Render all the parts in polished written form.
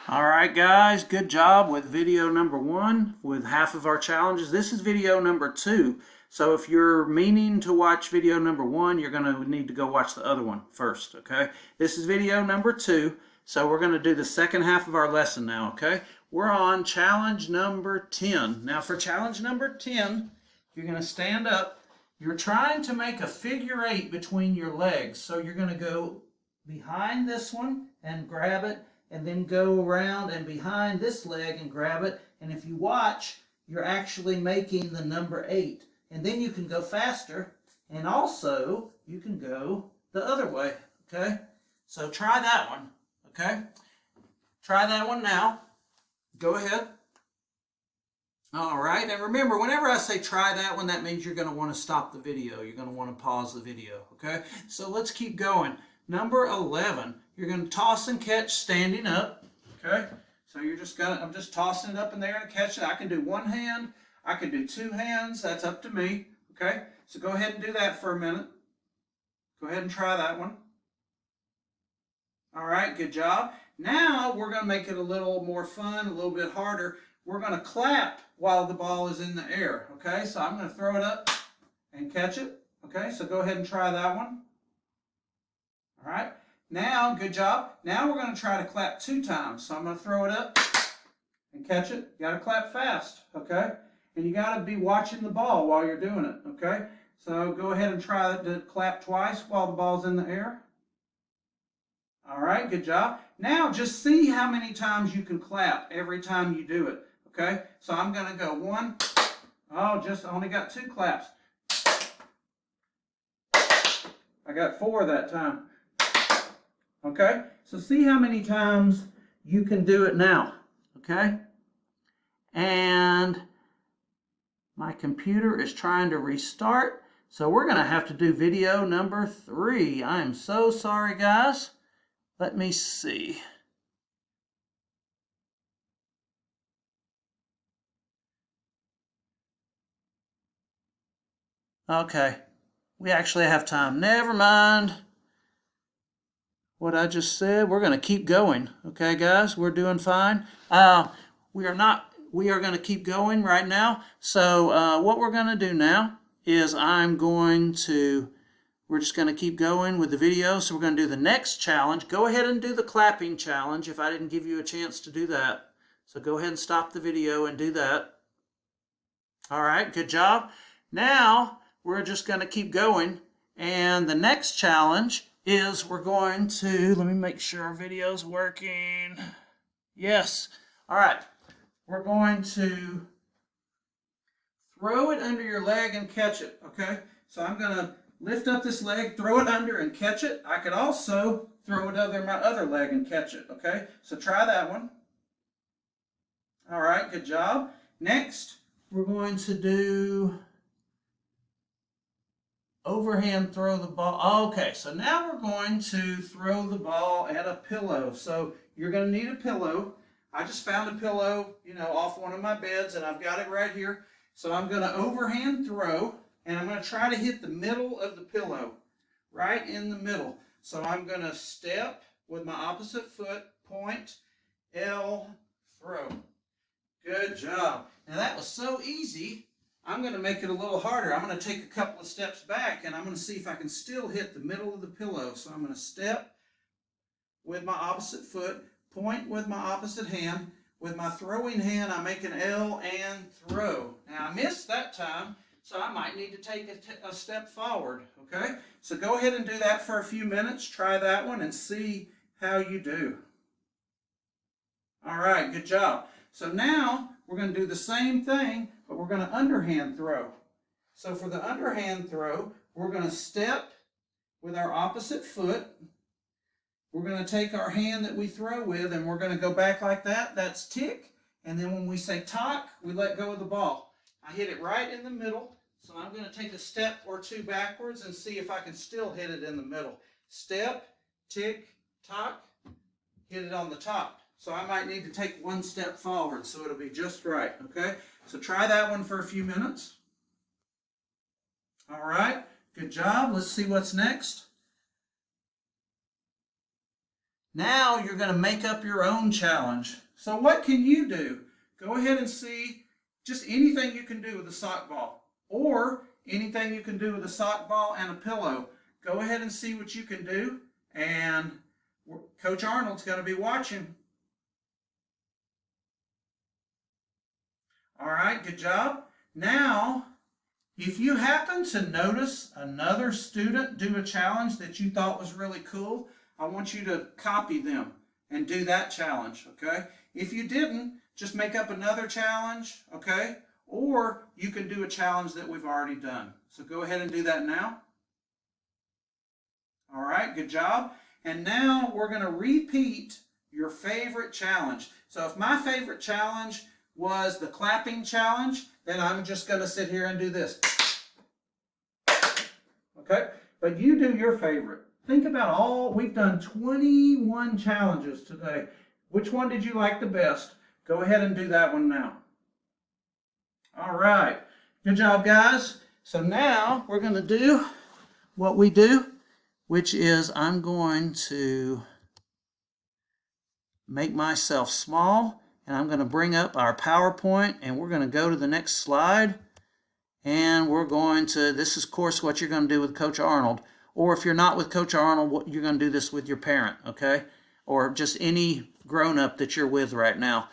All right, guys, good job with video number 1 with half of our challenges. This is video number 2. So if you're meaning to watch video number 1, you're going to need to go watch the other one first, okay? This is video number 2. So we're going to do the second half of our lesson now, okay? We're on challenge number 10. Now for challenge number 10, you're going to stand up. You're trying to make a figure 8 between your legs. So you're going to go behind this one and grab it, and then go around and behind this leg and grab it. And if you watch, you're actually making the number 8. And then you can go faster, and also you can go the other way, okay? So try that one, okay? Try that one now. Go ahead. All right, and remember, whenever I say try that one, that means you're going to want to stop the video. You're going to want to pause the video, okay? So let's keep going. Number 11, you're going to toss and catch standing up, okay? So I'm just tossing it up in there and catch it. I can do one hand, I can do two hands, that's up to me, okay? So go ahead and do that for a minute. Go ahead and try that one. All right, good job. Now we're going to make it a little more fun, a little bit harder. We're going to clap while the ball is in the air, okay? So I'm going to throw it up and catch it, okay? So go ahead and try that one. All right, now, good job. Now we're going to try to clap 2 times. So I'm going to throw it up and catch it. You got to clap fast, okay? And you got to be watching the ball while you're doing it, okay? So go ahead and try to clap twice while the ball's in the air. All right, good job. Now just see how many times you can clap every time you do it, okay? So I'm going to go 1. Oh, just only got 2 claps. I got 4 that time. Okay, so see how many times you can do it now, okay? And my computer is trying to restart, so we're going to have to do video number 3. I am so sorry, guys. Let me see. Okay, we actually have time. Never mind what I just said. We're going to keep going. Okay, guys, we're doing fine. We are going to keep going right now. So what we're going to do now is we're just going to keep going with the video. So we're going to do the next challenge. Go ahead and do the clapping challenge if I didn't give you a chance to do that. So go ahead and stop the video and do that. All right, good job. Now we're just going to keep going. And the next challenge is we're going to, let me make sure our video's working. Yes. All right. We're going to throw it under your leg and catch it, okay? So I'm going to lift up this leg, throw it under and catch it. I could also throw it under my other leg and catch it, okay? So try that one. All right, good job. Next, we're going to do overhand throw the ball. Okay, so now we're going to throw the ball at a pillow. So you're going to need a pillow. I just found a pillow, off one of my beds, and I've got it right here. So I'm going to overhand throw, and I'm going to try to hit the middle of the pillow, right in the middle. So I'm going to step with my opposite foot, point, L, throw. Good job. Now that was so easy. I'm going to make it a little harder. I'm going to take a couple of steps back, and I'm going to see if I can still hit the middle of the pillow. So I'm going to step with my opposite foot, point with my opposite hand. With my throwing hand, I make an L and throw. Now, I missed that time, so I might need to take a step forward, okay? So go ahead and do that for a few minutes. Try that one and see how you do. All right, good job. So now we're going to do the same thing, but we're going to underhand throw. So for the underhand throw, we're going to step with our opposite foot. We're going to take our hand that we throw with, and we're going to go back like that. That's tick. And then when we say tock, we let go of the ball. I hit it right in the middle, so I'm going to take a step or 2 backwards and see if I can still hit it in the middle. Step, tick, tock, hit it on the top. So I might need to take 1 step forward so it'll be just right, okay? So try that one for a few minutes. All right, good job. Let's see what's next. Now you're going to make up your own challenge. So what can you do? Go ahead and see just anything you can do with a sock ball, or anything you can do with a sock ball and a pillow. Go ahead and see what you can do, and Coach Arnold's going to be watching. All right, good job. Now, if you happen to notice another student do a challenge that you thought was really cool, I want you to copy them and do that challenge, okay? If you didn't, just make up another challenge, okay? Or you can do a challenge that we've already done. So go ahead and do that now. All right, good job. And now we're going to repeat your favorite challenge. So if my favorite challenge was the clapping challenge, then I'm just going to sit here and do this. Okay? But you do your favorite. Think about we've done 21 challenges today. Which one did you like the best? Go ahead and do that one now. All right. Good job, guys. So now we're going to do what we do, which is I'm going to make myself small, and I'm going to bring up our PowerPoint, and we're going to go to the next slide, and we're going to, this is of course what you're going to do with Coach Arnold, or if you're not with Coach Arnold, you're going to do this with your parent, okay, or just any grown-up that you're with right now.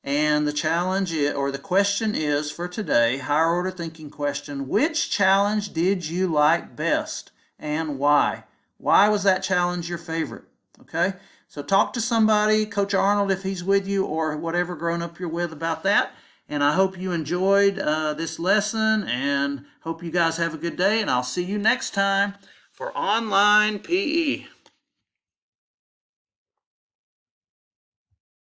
And the challenge is, or the question is for today, higher order thinking question, which challenge did you like best and why? Why was that challenge your favorite? Okay, so talk to somebody, Coach Arnold if he's with you, or whatever grown-up you're with about that. And I hope you enjoyed this lesson, and hope you guys have a good day, and I'll see you next time for Online PE.